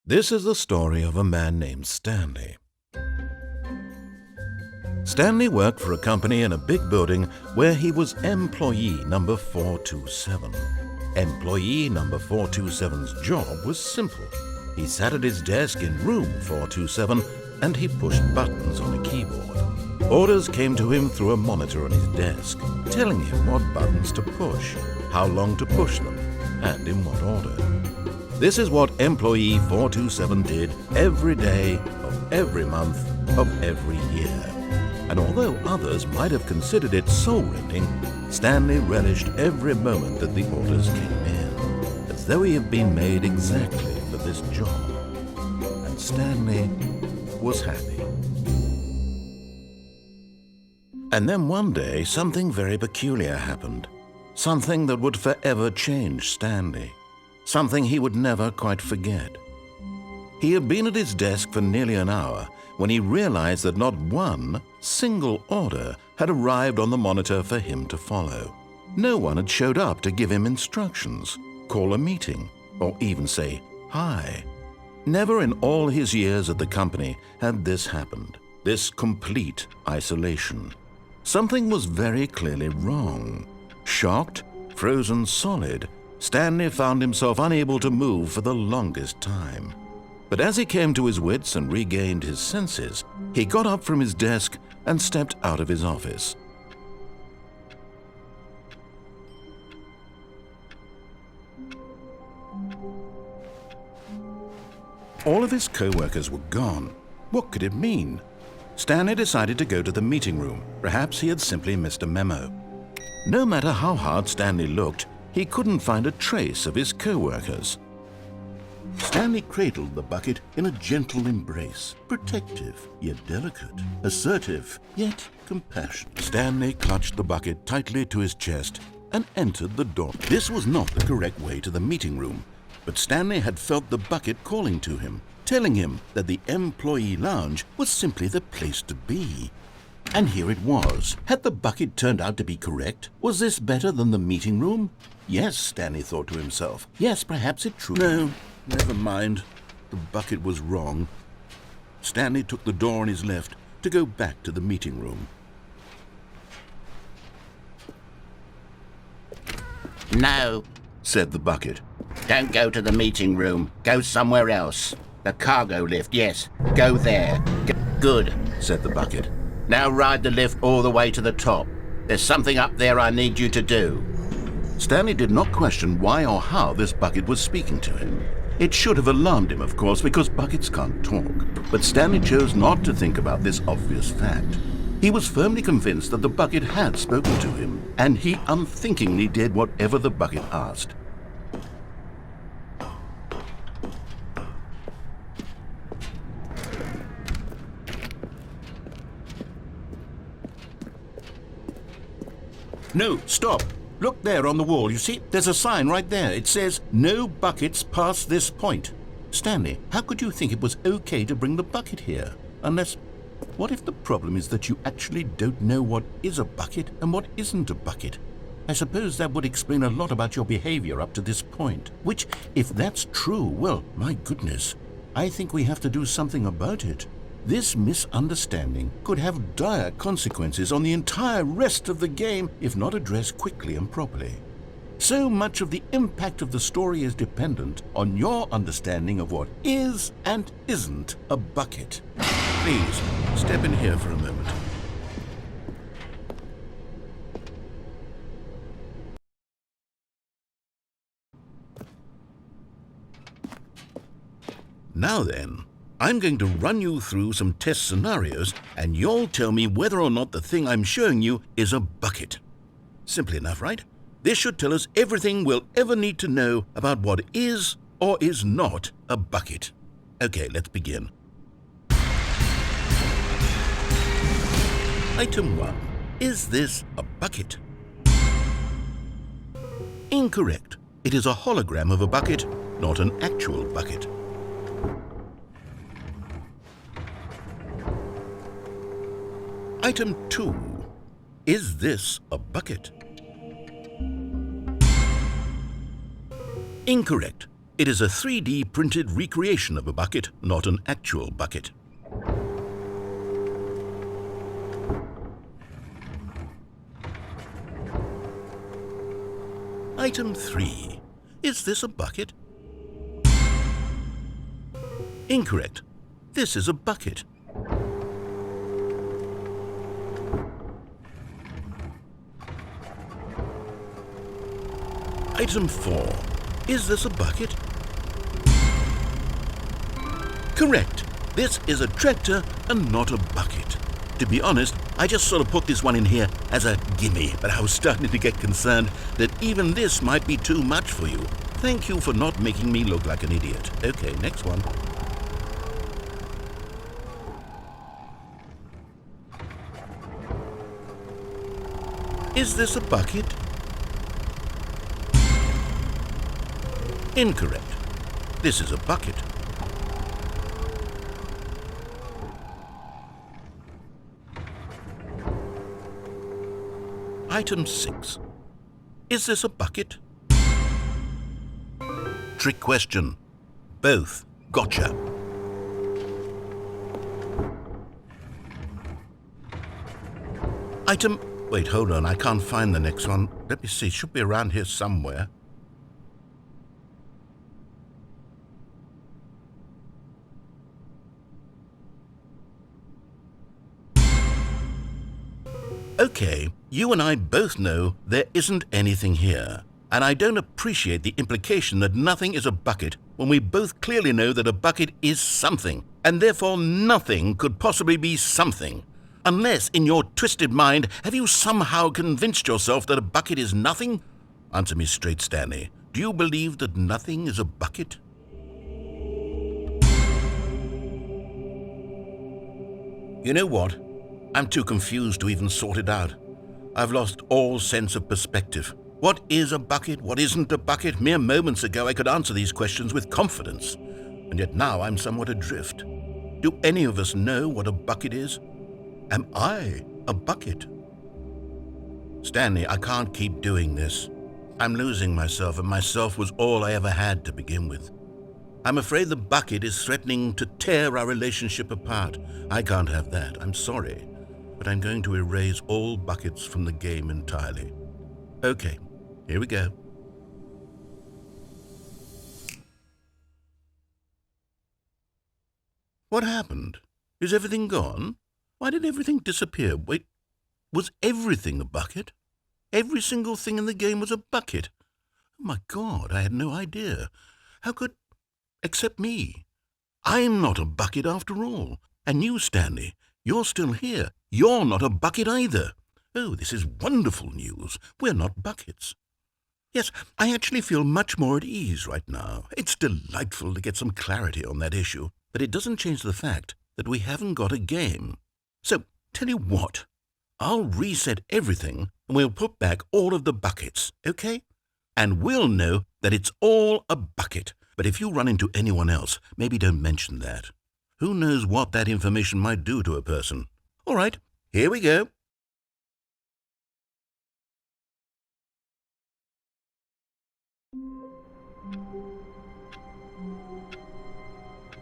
This is the story of a man named Stanley. Stanley worked for a company in a big building where he was employee number 427. Employee number 427's job was simple. He sat at his desk in room 427 and he pushed buttons on a keyboard. Orders came to him through a monitor on his desk, telling him what buttons to push, how long to push them, and in what order. This is what employee 427 did every day of every month of every year. And although others might have considered it soul-rending, Stanley relished every moment that the orders came in, as though he had been made exactly for this job. And Stanley was happy. And then one day, something very peculiar happened. Something that would forever change Stanley. Something he would never quite forget. He had been at his desk for nearly an hour when he realized that not one single order had arrived on the monitor for him to follow. No one had showed up to give him instructions, call a meeting, or even say hi. Never in all his years at the company had this happened, this complete isolation. Something was very clearly wrong. Shocked, frozen solid, Stanley found himself unable to move for the longest time. But as he came to his wits and regained his senses, he got up from his desk and stepped out of his office. All of his co-workers were gone. What could it mean? Stanley decided to go to the meeting room. Perhaps he had simply missed a memo. No matter how hard Stanley looked, he couldn't find a trace of his co-workers. Stanley cradled the bucket in a gentle embrace, protective yet delicate, assertive yet compassionate. Stanley clutched the bucket tightly to his chest and entered the door. This was not the correct way to the meeting room, but Stanley had felt the bucket calling to him, telling him that the employee lounge was simply the place to be. And here it was. Had the bucket turned out to be correct? Was this better than the meeting room? Yes, Stanley thought to himself. Yes, perhaps it true. No, never mind. The bucket was wrong. Stanley took the door on his left to go back to the meeting room. No, said the bucket. don't go to the meeting room. Go somewhere else. The cargo lift, yes. Go there. Good, said the bucket. Now ride the lift all the way to the top. There's something up there I need you to do. Stanley did not question why or how this bucket was speaking to him. It should have alarmed him, of course, because buckets can't talk. But Stanley chose not to think about this obvious fact. He was firmly convinced that the bucket had spoken to him, and he unthinkingly did whatever the bucket asked. No, stop. Look there on the wall, you see? There's a sign right there. It says, "No buckets past this point." Stanley, how could you think it was okay to bring the bucket here? Unless, what if the problem is that you actually don't know what is a bucket and what isn't a bucket? I suppose that would explain a lot about your behavior up to this point. Which, if that's true, well, my goodness, I think we have to do something about it. This misunderstanding could have dire consequences on the entire rest of the game if not addressed quickly and properly. So much of the impact of the story is dependent on your understanding of what is and isn't a bucket. Please, step in here for a moment. Now then, I'm going to run you through some test scenarios, and you'll tell me whether or not the thing I'm showing you is a bucket. Simple enough, right? This should tell us everything we'll ever need to know about what is or is not a bucket. Okay, let's begin. Item 1. Is this a bucket? Incorrect. It is a hologram of a bucket, not an actual bucket. Item 2. Is this a bucket? Incorrect. It is a 3D printed recreation of a bucket, not an actual bucket. Item 3. Is this a bucket? Incorrect. This is a bucket. Item 4. Is this a bucket? Correct. This is a tractor and not a bucket. To be honest, I just sort of put this one in here as a gimme, but I was starting to get concerned that even this might be too much for you. Thank you for not making me look like an idiot. Okay, next one. Is this a bucket? Incorrect. This is a bucket. Item 6. Is this a bucket? Trick question. Both. Gotcha. Item... Wait, hold on. I can't find the next one. Let me see. It should be around here somewhere. Okay, you and I both know there isn't anything here. And I don't appreciate the implication that nothing is a bucket when we both clearly know that a bucket is something, and therefore nothing could possibly be something. Unless, in your twisted mind, have you somehow convinced yourself that a bucket is nothing? Answer me straight, Stanley. Do you believe that nothing is a bucket? You know what? I'm too confused to even sort it out. I've lost all sense of perspective. What is a bucket? What isn't a bucket? Mere moments ago I could answer these questions with confidence, and yet now I'm somewhat adrift. Do any of us know what a bucket is? Am I a bucket? Stanley, I can't keep doing this. I'm losing myself, and myself was all I ever had to begin with. I'm afraid the bucket is threatening to tear our relationship apart. I can't have that. I'm sorry. But I'm going to erase all buckets from the game entirely. Okay, here we go. What happened? Is everything gone? Why did everything disappear? Wait, was everything a bucket? Every single thing in the game was a bucket. Oh my God, I had no idea. How could... Except me. I'm not a bucket after all. And you, Stanley, you're still here. You're not a bucket either. Oh, this is wonderful news. We're not buckets. Yes, I actually feel much more at ease right now. It's delightful to get some clarity on that issue, but it doesn't change the fact that we haven't got a game. So, tell you what, I'll reset everything and we'll put back all of the buckets, okay? And we'll know that it's all a bucket. But if you run into anyone else, maybe don't mention that. Who knows what that information might do to a person? All right, here we go.